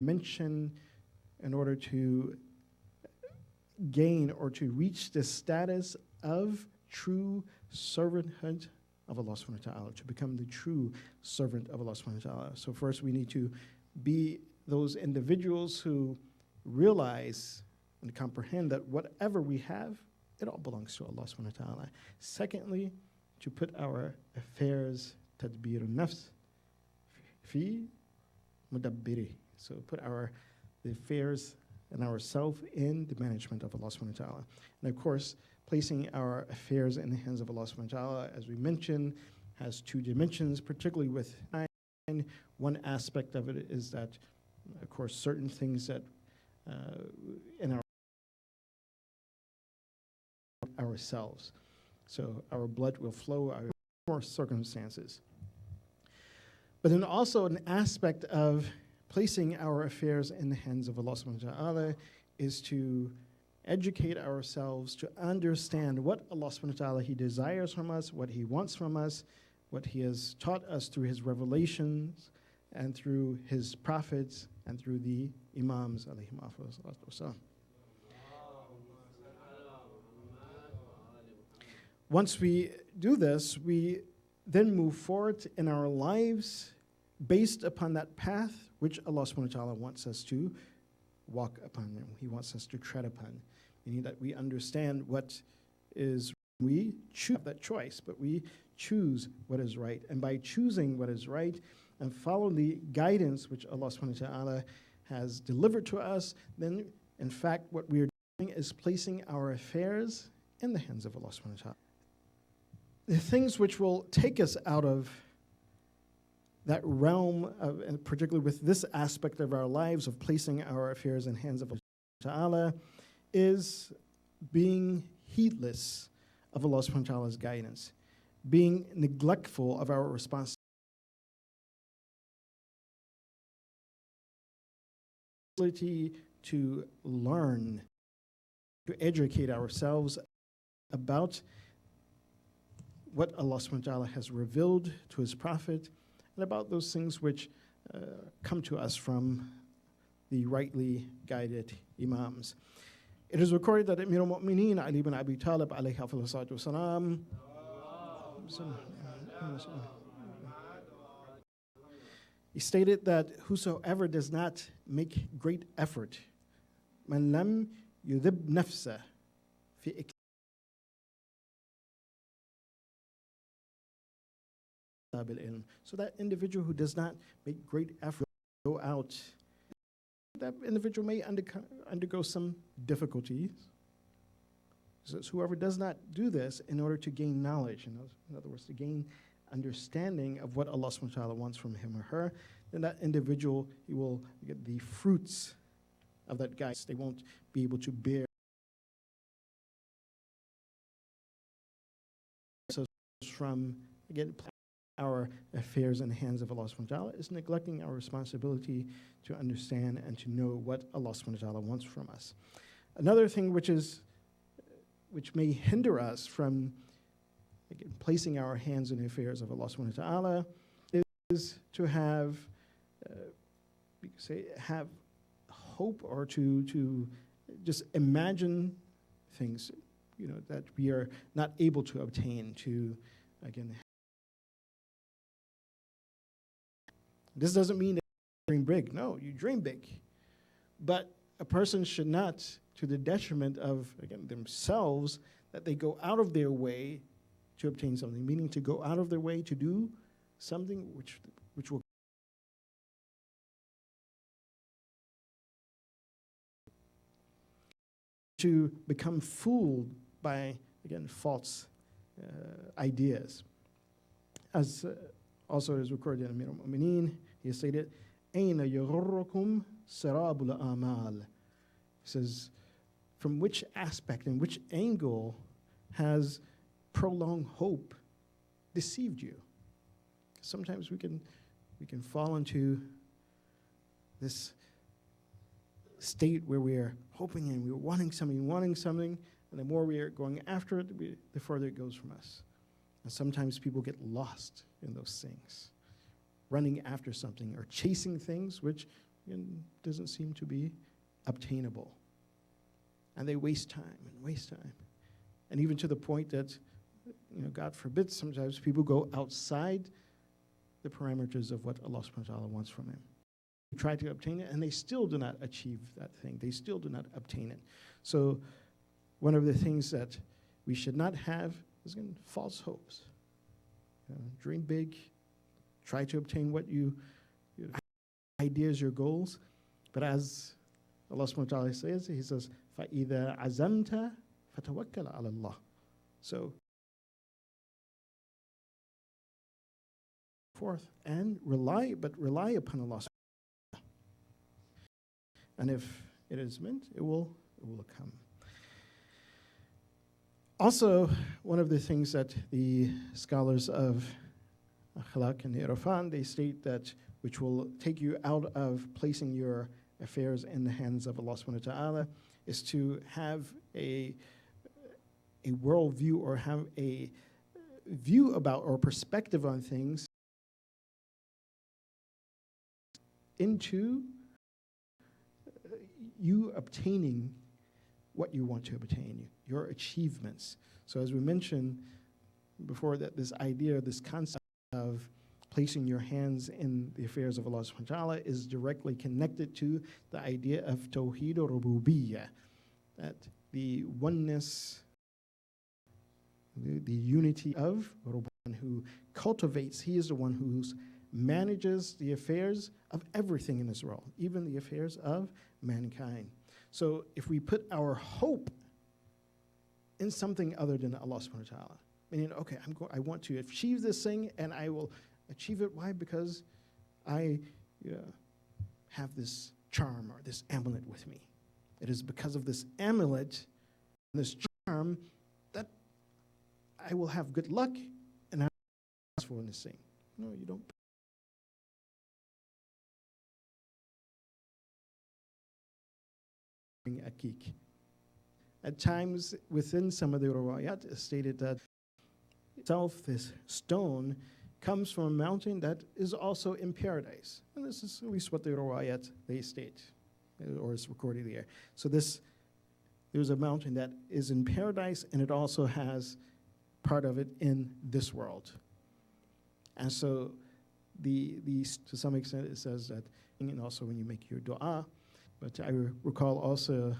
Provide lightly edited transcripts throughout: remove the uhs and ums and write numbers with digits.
mention in order to gain or to reach the status of true servanthood of Allah subhanahu wa ta'ala, to become the true servant of Allah subhanahu wa ta'ala. So first we need to be those individuals who realize and comprehend that whatever we have, it all belongs to Allah subhanahu wa ta'ala. Secondly, to put our affairs, tadbir nafs, fi mudabbiri. So put the affairs and ourselves in the management of Allah subhanahu wa ta'ala. And of course, placing our affairs in the hands of Allah subhanahu wa ta'ala, as we mentioned, has two dimensions, particularly with nine. One aspect of it is that, of course, certain things that in ourselves. So our blood will flow out of more circumstances. But then also an aspect of placing our affairs in the hands of Allah subhanahu wa ta'ala is to educate ourselves, to understand what Allah subhanahu wa ta'ala He desires from us, what He wants from us, what He has taught us through His revelations and through His prophets and through the Imams alayhim afdal. Once we do this, we then move forward in our lives based upon that path which Allah subhanahu wa ta'ala wants us to walk upon. He wants us to tread upon. Meaning that we understand what is, we choose that choice, but we choose what is right. And by choosing what is right and follow the guidance which Allah subhanahu wa ta'ala has delivered to us, then in fact what we are doing is placing our affairs in the hands of Allah subhanahu wa ta'ala. The things which will take us out of that realm of, and particularly with this aspect of our lives of placing our affairs in the hands of Allah subhanahu wa ta'ala, is being heedless of Allah subhanahu wa ta'ala's guidance, being neglectful of our responsibility to learn, to educate ourselves about what Allah subhanahu wa ta'ala has revealed to His Prophet and about those things which come to us from the rightly guided Imams. It is recorded that Amir al-Mu'mineen Ali ibn Abi Talib alayhi salatu wasalam he stated that whosoever does not make great effort, man lam yudhib nafsa fi so that individual who does not make great effort to go out, that individual may undergo some difficulties. So whoever does not do this in order to gain knowledge, in other words, to gain understanding of what Allah subhanahu wa ta'ala wants from him or her, then that individual, he will get the fruits of that guidance. They won't be able to bear from, again, our affairs in the hands of Allah subhanahu wa ta'ala is neglecting our responsibility to understand and to know what Allah subhanahu wa ta'ala wants from us. Another thing which may hinder us from, again, placing our hands in the affairs of Allah subhanahu wa ta'ala is to have hope, or to just imagine things, that we are not able to obtain, to, again, this doesn't mean that you dream big. No, you dream big. But a person should not, to the detriment of, again, themselves, that they go out of their way to obtain something, meaning to go out of their way to do something which will to become fooled by, again, false ideas. As also is recorded in Amir al-Mu'mineen, he stated, "Aina yaghurrukum sarabul amal." He says, from which aspect and which angle has prolonged hope deceived you? Sometimes we can fall into this state where we are hoping and we're wanting something, and the more we are going after it, the further it goes from us. And sometimes people get lost in those things, running after something or chasing things which, and doesn't seem to be obtainable. And they waste time and waste time. And even to the point that, God forbid, sometimes people go outside the parameters of what Allah subhanahu wa ta'ala wants from him. They try to obtain it, and they still do not achieve that thing. They still do not obtain it. So one of the things that we should not have is, again, false hopes. Dream big. Try to obtain what your ideas, your goals. But as Allah subhanahu wa ta'ala says, He says, فَإِذَا عَزَمْتَ فَتَوَكَّلْ عَلَى اللَّهِ. So, forth and rely upon Allah. And if it is meant, it will come. Also, one of the things that the scholars of Akhlaq and Irfan, they state that which will take you out of placing your affairs in the hands of Allah subhanahu wa ta'ala is to have a worldview or have a view about or perspective on things into you obtaining what you want to obtain, your achievements. So as we mentioned before, that this idea, this concept of placing your hands in the affairs of Allah subhanahu wa ta'ala is directly connected to the idea of Tawheed or Rububiyyah, that the oneness, the unity of Rububiyyah, who cultivates, he is the one who manages the affairs of everything in this world, even the affairs of mankind. So if we put our hope in something other than Allah subhanahu wa ta'ala, meaning, okay, I want to achieve this thing, and I will achieve it. Why? Because I have this charm or this amulet with me. It is because of this amulet, this charm, that I will have good luck and I'm successful in this thing. No, you don't. Akik. At times, within some of the riwayat, it's stated that this stone comes from a mountain that is also in paradise. And this is at least what the riwayat, they state, or is recorded there. So there's a mountain that is in paradise, and it also has part of it in this world. And so to some extent, it says that, and also when you make your dua. But I recall also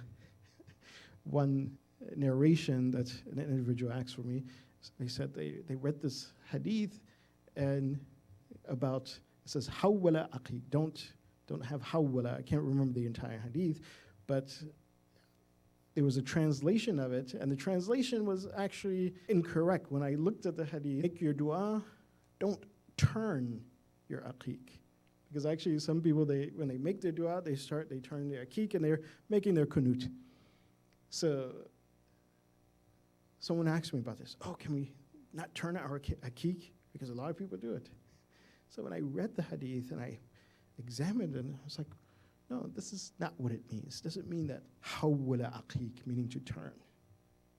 one narration that an individual asked for me. They said they read this hadith and about, it says, hawwala aqiq. Don't have hawwala. I can't remember the entire hadith, but there was a translation of it, and the translation was actually incorrect. When I looked at the hadith, make your dua, don't turn your aqiq. Because actually some people, when they make their dua, they turn their aqiq and they're making their kunut. So someone asked me about this. Oh, can we not turn our aqiq? Because a lot of people do it. So when I read the hadith and I examined it, I was like, no, this is not what it means. It doesn't mean that hawwala aqiq, meaning to turn.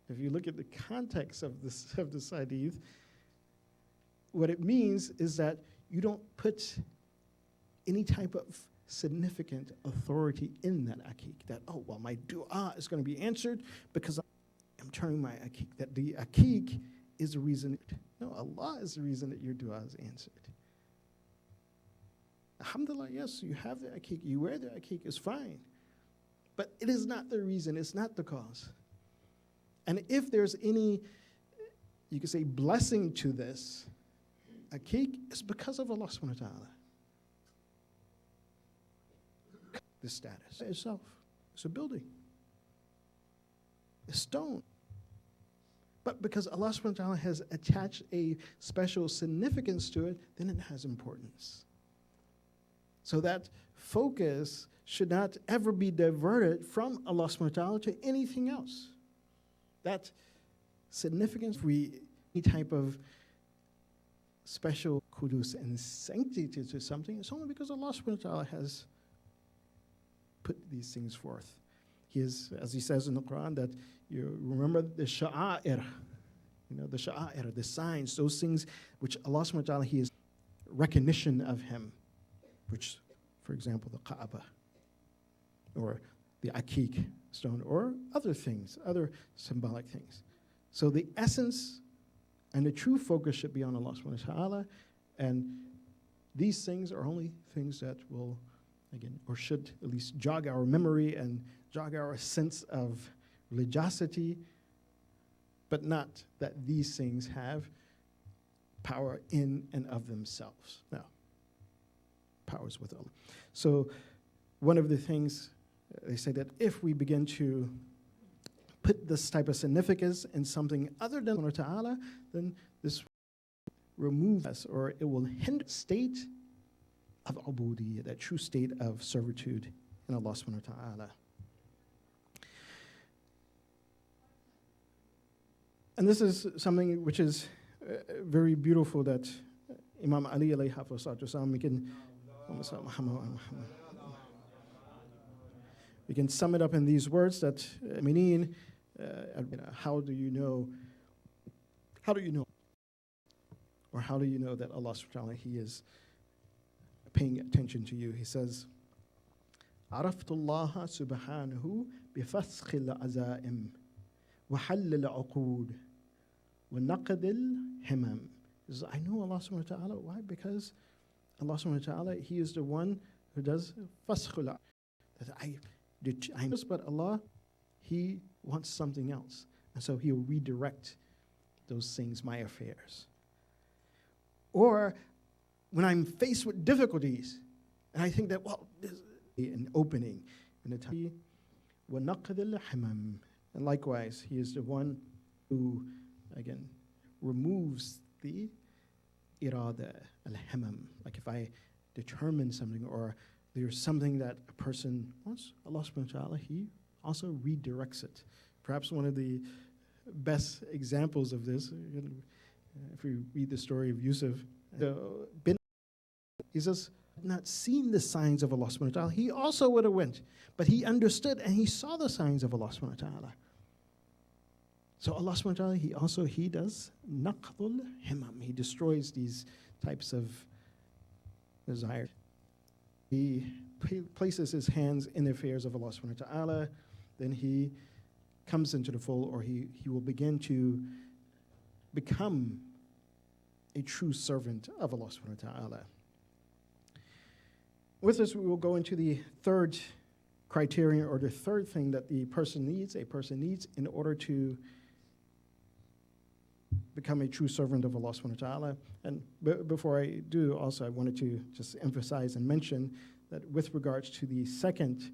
If you look at the context of this hadith, what it means is that you don't put any type of significant authority in that aqiq, that, oh, well, my dua is going to be answered because I'm turning my aqiq, that the aqiq is the reason. No, Allah is the reason that your dua is answered. Alhamdulillah, yes, you have the aqiq, you wear the aqiq, is fine. But it is not the reason, it's not the cause. And if there's any, you could say, blessing to this aqiq, it's because of Allah subhanahu wa ta'ala. This status itself, it's a building, a stone. But because Allah subhanahu wa ta'ala has attached a special significance to it, then it has importance. So that focus should not ever be diverted from Allah subhanahu wa ta'ala to anything else. That significance, any type of special kudus and sanctity to something, it's only because Allah subhanahu wa ta'ala has put these things forth. He is, as he says in the Quran, that you remember the sha'a'ir, the sha'a'ir, the signs, those things which Allah subhanahu wa ta'ala, He is recognition of Him, which, for example, the Kaaba, or the akik stone, or other things, other symbolic things. So the essence and the true focus should be on Allah subhanahu wa ta'ala, and these things are only things that will, again, or should at least jog our memory and jog our sense of religiosity, but not that these things have power in and of themselves. No, powers with Allah. So one of the things, they say that if we begin to put this type of significance in something other than Allah Ta'ala, then this removes us, or it will hinder the state of ubudiyya, that true state of servitude in Allah subhanahu wa ta'ala. And this is something which is very beautiful that Imam Ali alayhi salatu we can sum it up in these words that meaning, how do you know, or how do you know that Allah subhanahu wa ta'ala, He is paying attention to you? He says, عرفت الله سبحانه بفسخ العزائم وحل العقود ونقد الهمم. He says, I know Allah subhanahu wa ta'ala. Why? Because Allah subhanahu wa ta'ala, He is the one who does faskhul. That I know, but Allah, He wants something else. And so He'll redirect those things, my affairs. Or when I'm faced with difficulties, and I think that, well, there's an opening in the time. And likewise, He is the one who, again, removes the irada, al-hamam. Like if I determine something, or there's something that a person wants, Allah subhanahu wa ta'ala, He also redirects it. Perhaps one of the best examples of this, if we read the story of Yusuf, he says, not seen the signs of Allah subhanahu wa ta'ala, he also would have went. But he understood and he saw the signs of Allah subhanahu wa ta'ala. So Allah subhanahu wa ta'ala, he does naqdul himam. He destroys these types of desires. He places his hands in the affairs of Allah subhanahu wa ta'ala, then he comes into the fold, or he will begin to become a true servant of Allah subhanahu wa ta'ala. With this, we will go into the third criterion, or the third thing that a person needs in order to become a true servant of Allah subhanahu wa ta'ala. And before I do, also I wanted to just emphasize and mention that with regards to the second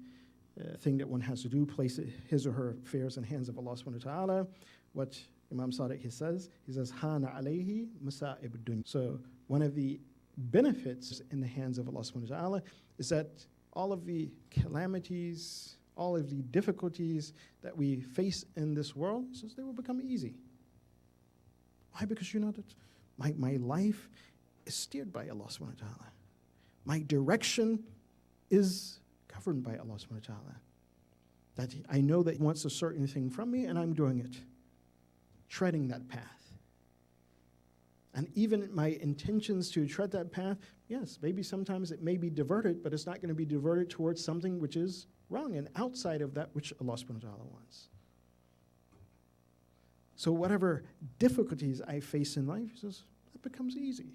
thing that one has to do, place his or her affairs in the hands of Allah subhanahu wa ta'ala, what Imam Sadiq he says, Hana alayhi masa'ib dunya. So one of the benefits in the hands of Allah subhanahu wa ta'ala is that all of the calamities, all of the difficulties that we face in this world, he says they will become easy. Why? Because you know that my life is steered by Allah subhanahu wa ta'ala. My direction is governed by Allah subhanahu wa ta'ala. That I know that He wants a certain thing from me and I'm doing it, treading that path. And even my intentions to tread that path, yes, maybe sometimes it may be diverted, but it's not going to be diverted towards something which is wrong and outside of that which Allah subhanahu wa ta'ala wants. So whatever difficulties I face in life, he says, that becomes easy.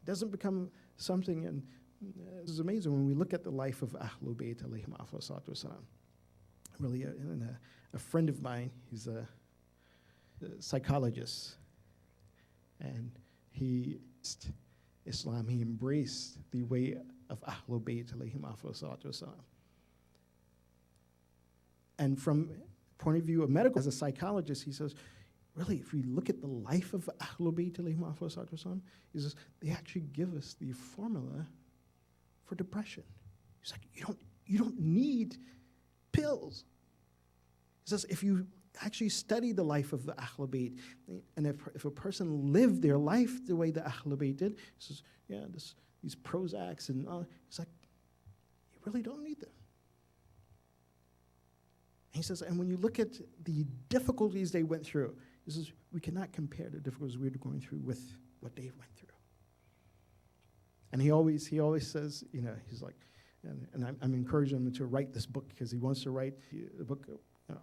It doesn't become something, and this is amazing when we look at the life of Ahlul Bayt alayhim salatu wasalam. Really, a friend of mine, he's a psychologist, and he Islam, he embraced the way of Ahlul Bayt alayhim salatu wasalam. And from point of view of medical, as a psychologist, he says, really, if we look at the life of Ahlul Bayt alayhim salatu wasalam, he says, they actually give us the formula for depression. He's like, you don't need pills. He says, if you actually study the life of the Ahlul Bayt, and if a person lived their life the way the Ahlul Bayt did, he says, yeah, these Prozacs and all, he's like, you really don't need them. And he says, and when you look at the difficulties they went through, he says, we cannot compare the difficulties we're going through with what they went through. And he always says, he's like, And I'm encouraging him to write this book because he wants to write a book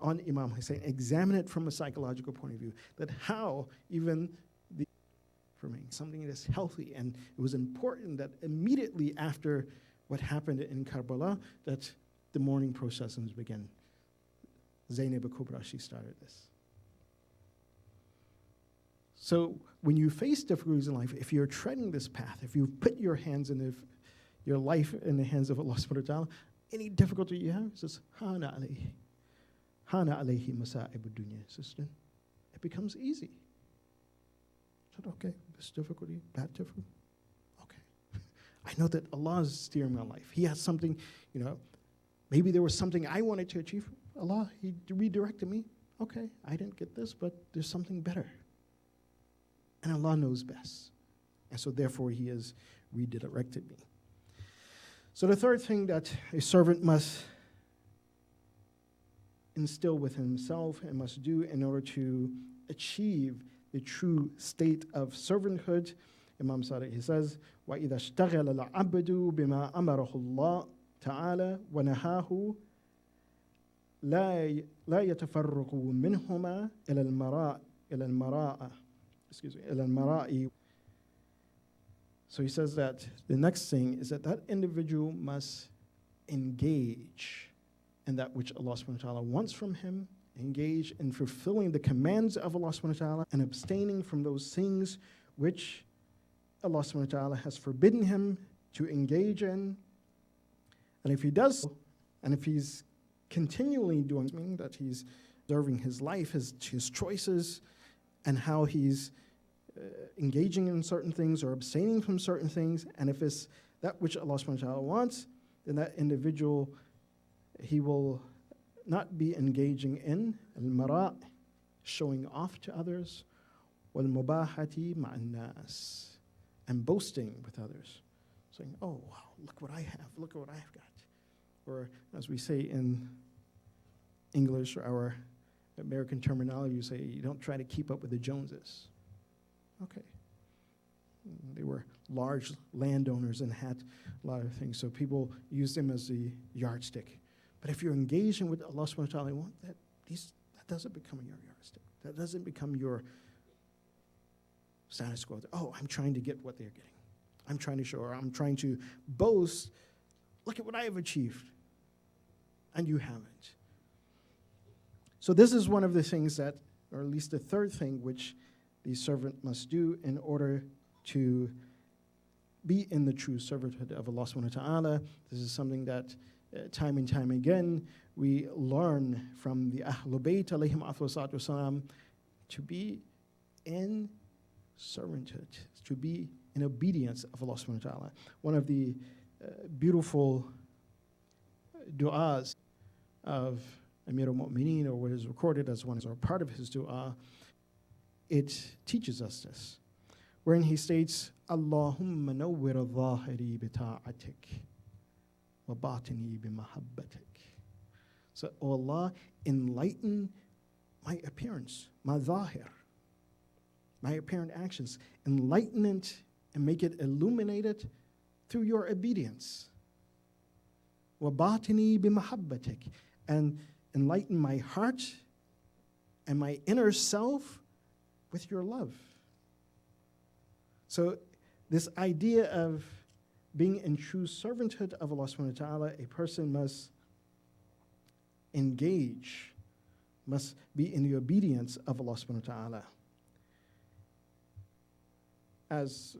on Imam Hussein, examine it from a psychological point of view, that how even for me, something that's healthy. And it was important that immediately after what happened in Karbala, that the mourning processions began. Zainab Kubra, she started this. So when you face difficulties in life, if you're treading this path, if you put your hands in your life in the hands of Allah subhanahu wa ta'ala, any difficulty you have, it says, Hana alayhi. Hana alayhi masa'ib dunya, sister. It becomes easy. I said, okay, this difficulty, that difficulty. Okay. I know that Allah is steering my life. He has something, maybe there was something I wanted to achieve. Allah, He redirected me. Okay, I didn't get this, but there's something better. And Allah knows best. And so therefore He has redirected me. So the third thing that a servant must instill within himself and must do in order to achieve the true state of servanthood, Imam Sadiq, he says, وَإِذَا اشْتَغَلَ الْعَبْدُ بِمَا أَمَرَهُ اللَّهُ تَعَالَى وَنَهَاهُ لا يتفرق منهما إلى المراء. So he says that the next thing is that individual must engage in that which Allah subhanahu wa ta'ala wants from him, engage in fulfilling the commands of Allah subhanahu wa ta'ala and abstaining from those things which Allah subhanahu wa ta'ala has forbidden him to engage in. And if he does, and if he's continually doing something, that he's observing his life, his choices, and how he's engaging in certain things or abstaining from certain things, and if it's that which Allah subhanahu wa ta'ala wants, then that individual, he will not be engaging in al-mara', showing off to others, wal-mubahati ma'an nas, and boasting with others, saying, oh, wow, look what I have, look at what I've got. Or as we say in English, or our American terminology, you say, you don't try to keep up with the Joneses. Okay. They were large landowners and had a lot of things, so people used them as the yardstick. But if you're engaging with Allah subhanahu wa ta'ala, that doesn't become your yardstick. That doesn't become your status quo. Oh, I'm trying to get what they're getting. I'm trying to show, or I'm trying to boast, look at what I have achieved. And you haven't. So this is one of the things that, or at least the third thing, which the servant must do in order to be in the true servanthood of Allah subhanahu wa ta'ala. This is something that time and time again we learn from the Ahlul Bayt alayhim afdhalu wasalam, to be in servanthood, to be in obedience of Allah subhanahu wa ta'ala. One of the beautiful du'as of Amir al-Mu'mineen, or what is recorded as one or part of his du'a, it teaches us this, wherein he states, Allahumma nawwir al-zahiri bita'atik wa batini bimahabbatik. So, oh Allah, enlighten my appearance, my zahir, my apparent actions, enlighten it and make it illuminated through your obedience. وَبَاطِنِي بِمَحَبَّتِكَ, and enlighten my heart and my inner self with your love. So this idea of being in true servanthood of Allah subhanahu wa ta'ala, a person must engage, must be in the obedience of Allah subhanahu wa ta'ala. As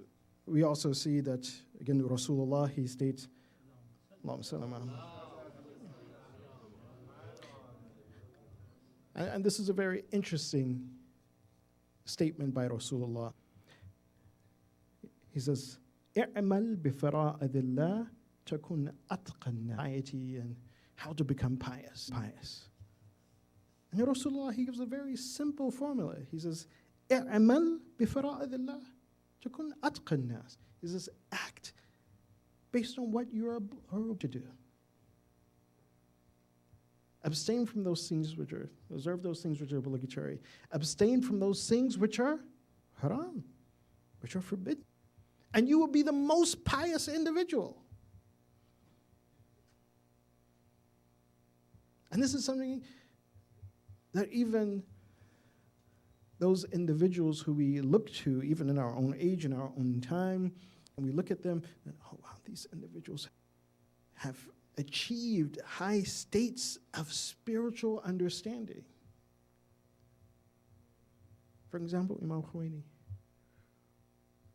we also see that, again, Rasulullah, he states, and this is a very interesting statement by Rasulullah. He says, "I'mal bifara'idillah takun atqan," and how to become pious. And Rasulullah, he gives a very simple formula. He says, "I'mal bifara'idillah takun atqan nas." He says, act based on what you are obliged to do. Abstain from those things which are, observe those things which are obligatory. Abstain from those things which are haram, which are forbidden. And you will be the most pious individual. And this is something that even those individuals who we look to, even in our own age, in our own time, and we look at them, and oh wow, these individuals have achieved high states of spiritual understanding. For example, Imam Khomeini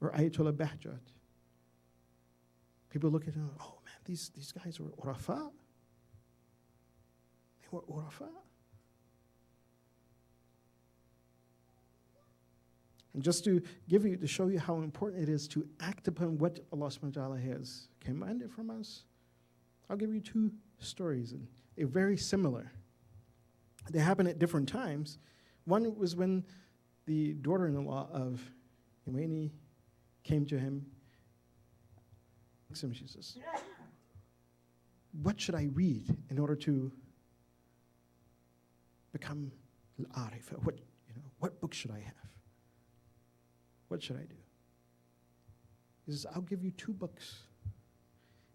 or Ayatollah Bahjat. People look at them, oh man, these guys were urafa. They were urafa. And just to show you how important it is to act upon what Allah subhanahu wa ta'ala has commanded from us, I'll give you two stories, and they're very similar. They happen at different times. One was when the daughter-in-law of Khomeini came to him. She says, what should I read in order to become al-arifa? What book should I have? What should I do? He says, I'll give you 2 books.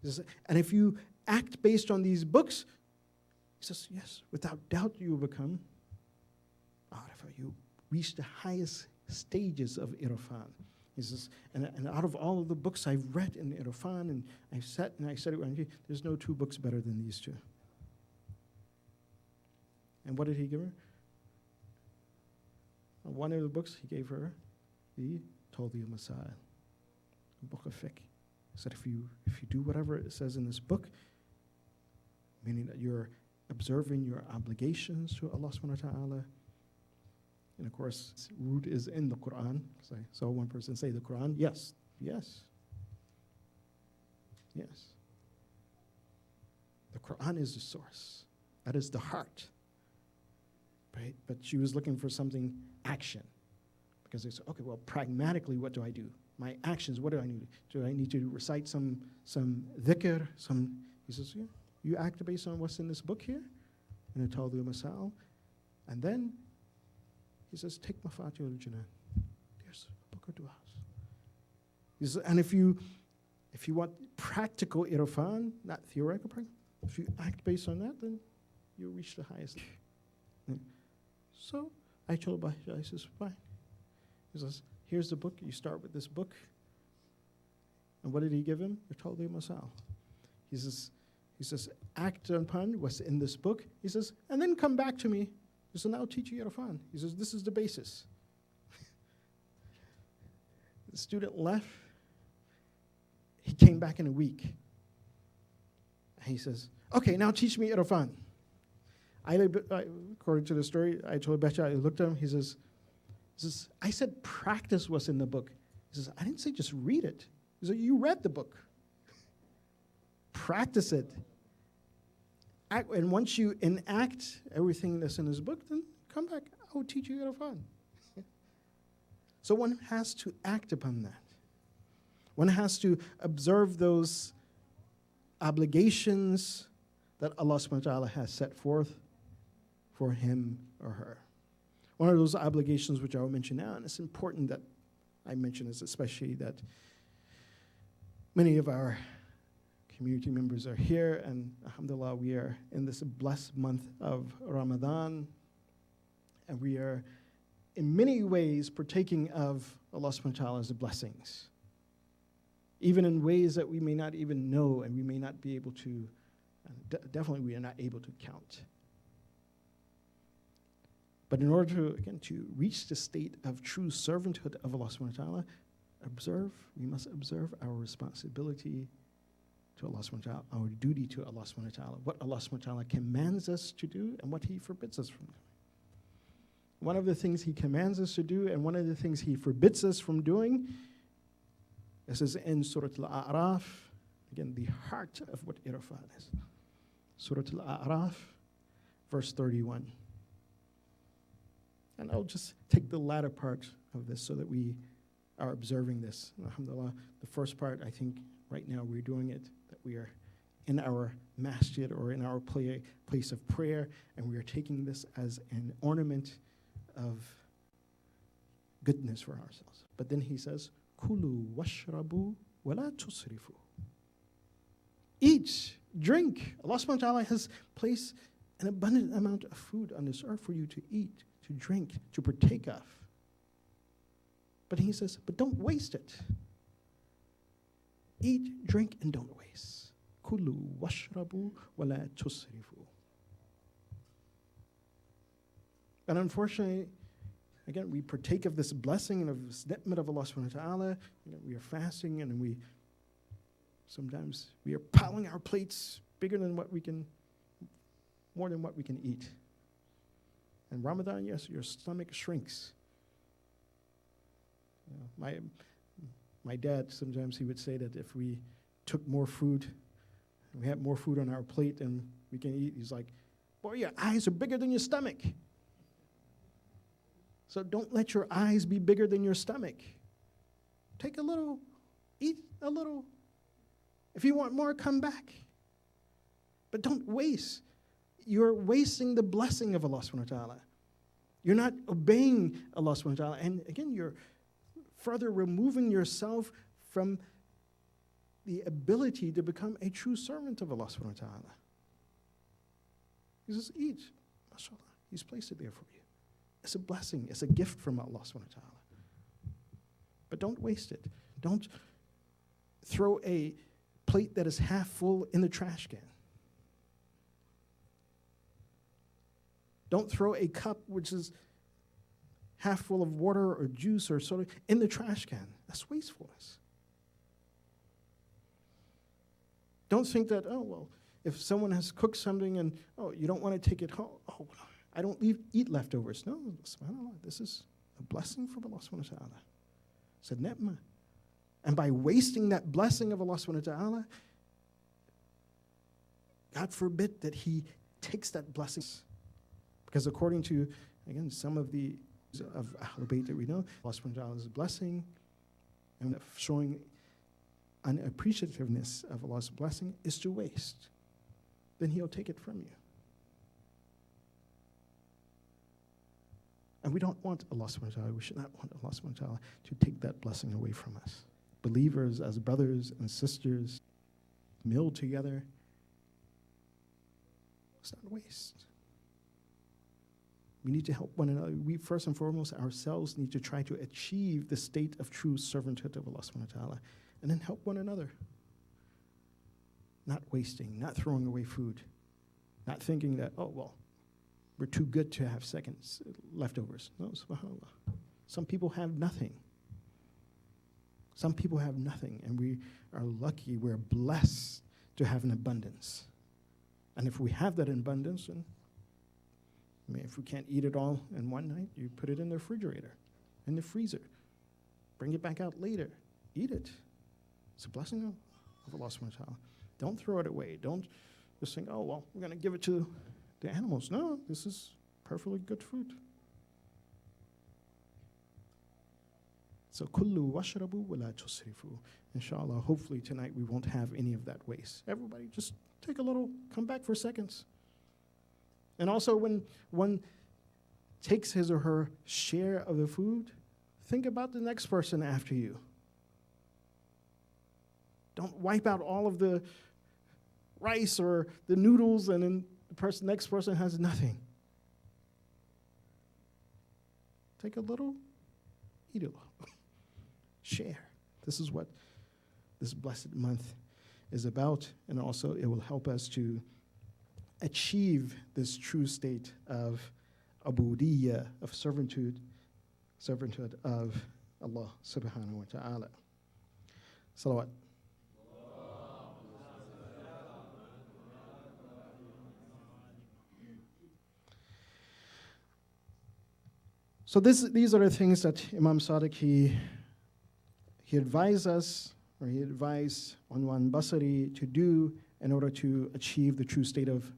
He says, and if you act based on these books, he says, yes, without doubt you will become arifa. You reach the highest stages of irfan. He says, and out of all of the books I've read in irfan, and I said it, there's no 2 books better than these 2. And what did he give her? One of the books he gave her, he told the Masail, a book of fiqh. He said, if you do whatever it says in this book, meaning that you're observing your obligations to Allah subhanahu wa ta'ala, and of course, root is in the Quran. So I saw one person say the Quran. Yes. The Quran is the source. That is the heart. Right? But she was looking for something action. Because they said, okay, well, pragmatically, what do I do? My actions, what do I need? Do I need to recite some dhikr? He says, yeah, you act based on what's in this book here, and it told the Masal. And then he says, take Mafatihul Jinan. There's a book of du'as. He says, and if you want practical irfan, not theoretical, if you act based on that, then you'll reach the highest. So I told Bahja, I says, fine. He says, here's the book. You start with this book. And what did he give him? He told him Masal. He says, act upon what's in this book. He says, and then come back to me. He says, now I'll teach you irfan. He says, this is the basis. The student left. He came back in a week. And he says, okay, now teach me irfan. According to the story, I told Becha, I looked at him, he says, I said practice what's in the book. He says, I didn't say just read it. He said, you read the book. Practice it. And once you enact everything that's in this book, then come back. I will teach you irfan. So one has to act upon that. One has to observe those obligations that Allah subhanahu wa ta'ala has set forth for him or her. One of those obligations which I will mention now, and it's important that I mention this, especially that many of our community members are here, and alhamdulillah, we are in this blessed month of Ramadan, and we are in many ways partaking of Allah subhanahu wa ta'ala's blessings, even in ways that we may not even know and we may not be able to, definitely we are not able to count. But in order to, again, to reach the state of true servanthood of Allah subhanahu wa ta'ala, we must observe our responsibility to Allah subhanahu wa ta'ala, our duty to Allah subhanahu wa ta'ala, what Allah subhanahu wa ta'ala commands us to do and what He forbids us from doing. One of the things He commands us to do and one of the things He forbids us from doing, this is in Surah Al-A'raf, again, the heart of what irfan is. Surah Al-A'raf, verse 31. And I'll just take the latter part of this so that we are observing this. Alhamdulillah, the first part, I think right now we're doing it, that we are in our masjid or in our place of prayer, and we are taking this as an ornament of goodness for ourselves. But then he says, Kulu washrabu wala tusrifu. Eat, drink. Allah subhanahu wa ta'ala has placed an abundant amount of food on this earth for you to eat, to drink, to partake of. But he says, but don't waste it. Eat, drink, and don't waste. Kulu washrabu wala tusrifu. And unfortunately, again, we partake of this blessing and of this ni'mat of Allah subhanahu wa ta'ala. We are fasting, and sometimes we are piling our plates bigger than more than what we can eat. And Ramadan, yes, your stomach shrinks. My dad, sometimes he would say that if we took more food, we had more food on our plate than we can eat, he's like, boy, your eyes are bigger than your stomach. So don't let your eyes be bigger than your stomach. Take a little, eat a little. If you want more, come back. But don't waste. You're wasting the blessing of Allah subhanahu wa ta'ala. You're not obeying Allah subhanahu wa ta'ala. And again, you're further removing yourself from the ability to become a true servant of Allah subhanahu wa ta'ala. He says, eat. MashaAllah. He's placed it there for you. It's a blessing. It's a gift from Allah subhanahu wa ta'ala. But don't waste it. Don't throw a plate that is half full in the trash can. Don't throw a cup which is half full of water or juice or soda in the trash can. That's wastefulness. Don't think that, oh, well, if someone has cooked something and, oh, you don't want to take it home, oh, I don't eat leftovers. No, subhanAllah, this is a blessing from Allah subhanahu wa ta'ala. It's a ni'mah. And by wasting that blessing of Allah subhanahu wa ta'ala, God forbid that he takes that blessing. Because according to, again, some of the of Ahlul Bayt that we know, Allah subhanahu wa ta'ala's blessing and showing unappreciativeness of Allah's blessing is to waste. Then he'll take it from you. And we don't want Allah subhanahu wa ta'ala, we should not want Allah subhanahu wa ta'ala to take that blessing away from us. Believers as brothers and sisters, meal together, it's not waste. We need to help one another. We, first and foremost, ourselves need to try to achieve the state of true servanthood of Allah subhanahu wa ta'ala, and then help one another. Not wasting, not throwing away food, not thinking that, oh, well, we're too good to have seconds leftovers. No, subhanAllah. Some people have nothing. Some people have nothing, and we are lucky, we're blessed to have an abundance. And if we have that abundance, then if we can't eat it all in one night, you put it in the refrigerator, in the freezer. Bring it back out later. Eat it. It's a blessing of Allah subhanahu wa ta'ala. Don't throw it away. Don't just think, oh, well, we're going to give it to the animals. No, this is perfectly good food. So, kullu washrabu wa la tusrifu. Inshallah, hopefully tonight we won't have any of that waste. Everybody just take a little, come back for seconds. And also when one takes his or her share of the food, think about the next person after you. Don't wipe out all of the rice or the noodles and then the next person has nothing. Take a little, eat a little. Share. This is what this blessed month is about, and also it will help us to achieve this true state of ubudiyya, of servitude of Allah subhanahu wa ta'ala. Salawat. So these are the things that Imam Sadiq, he advised us, or he advised Unwan Basri to do in order to achieve the true state of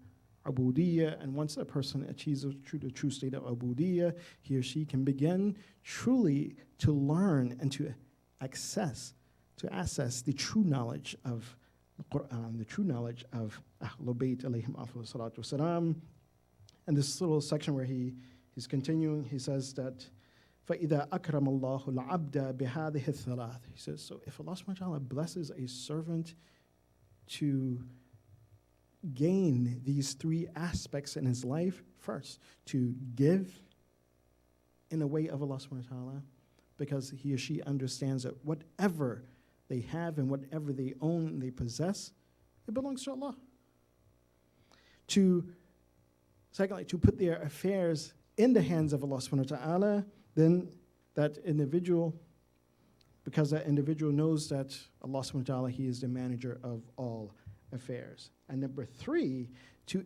ubudiyya. And once a person achieves the true state of ubudiyya, he or she can begin truly to learn and to assess the true knowledge of the Quran, the true knowledge of Ahlul Bayt alayhim afdhalu salatu wasalam. And this little section where he's continuing, he says that فَإِذَا أَكْرَمَ اللَّهُ الْعَبْدَ بِهَذِهِ الثَّلَاثِ. He says, so if Allah subhanahu wa ta'ala blesses a servant to gain these three aspects in his life. First, to give in the way of Allah subhanahu wa ta'ala, because he or she understands that whatever they have and whatever they own and they possess, it belongs to Allah. Secondly, to put their affairs in the hands of Allah subhanahu wa ta'ala, then that individual, because that individual knows that Allah subhanahu wa ta'ala, he is the manager of all affairs. And number three, to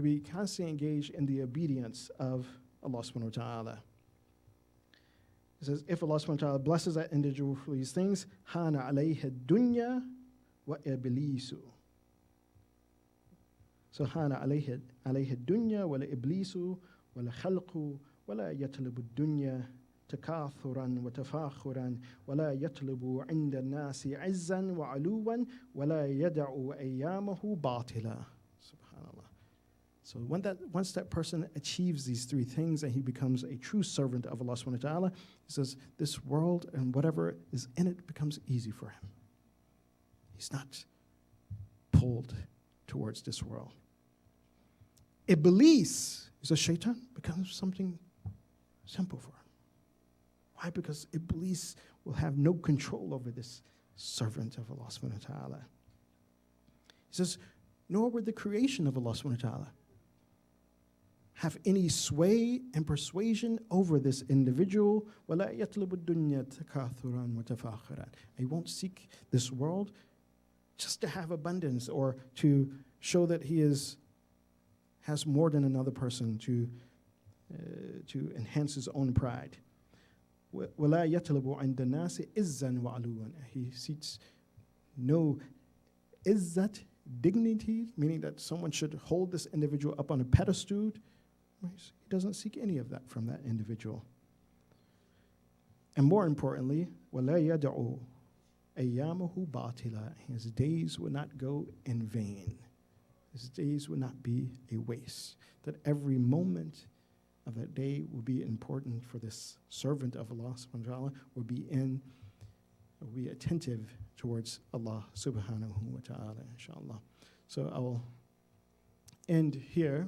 be constantly engaged in the obedience of Allah subhanahu wa ta'ala. It says, if Allah subhanahu wa ta'ala blesses that individual for these things, hana alayhi dunya wa iblisu. So hana alayhi dunya wa iblisu wa la khalqu wa la yatlubu dunya takathuran wa tafakhuran wa la yatlubu inda nasi izzan wa aluwan wa la yada'u ayyamahu batila. Subhanallah. So once that person achieves these three things and he becomes a true servant of Allah subhanahu wa ta'ala, he says this world and whatever is in it becomes easy for him. He's not pulled towards this world. Iblis, is a shaitan, becomes something simple for him. Why? Because Iblis will have no control over this servant of Allah subhanahu wa ta'ala. He says, nor will the creation of Allah subhanahu wa ta'ala have any sway and persuasion over this individual. وَلَا يَطْلُبُ الدُّنْيَا تَكَاثُرًا وَتَفَاخُرًا. He won't seek this world just to have abundance or to show that he has more than another person, to enhance his own pride. وَلَا يَطْلُبُ عِنْدَ النَّاسِ إِزًّا وَعَلُوًا. He seeks no izzat, dignity, meaning that someone should hold this individual up on a pedestal. He doesn't seek any of that from that individual. And more importantly, وَلَا يَدَعُ أَيَّامَهُ بَاطِلًا. His days will not go in vain. His days will not be a waste. That every moment of that day will be important for this servant of Allah subhanahu wa ta'ala, will be attentive towards Allah subhanahu wa ta'ala, inshallah. So I will end here.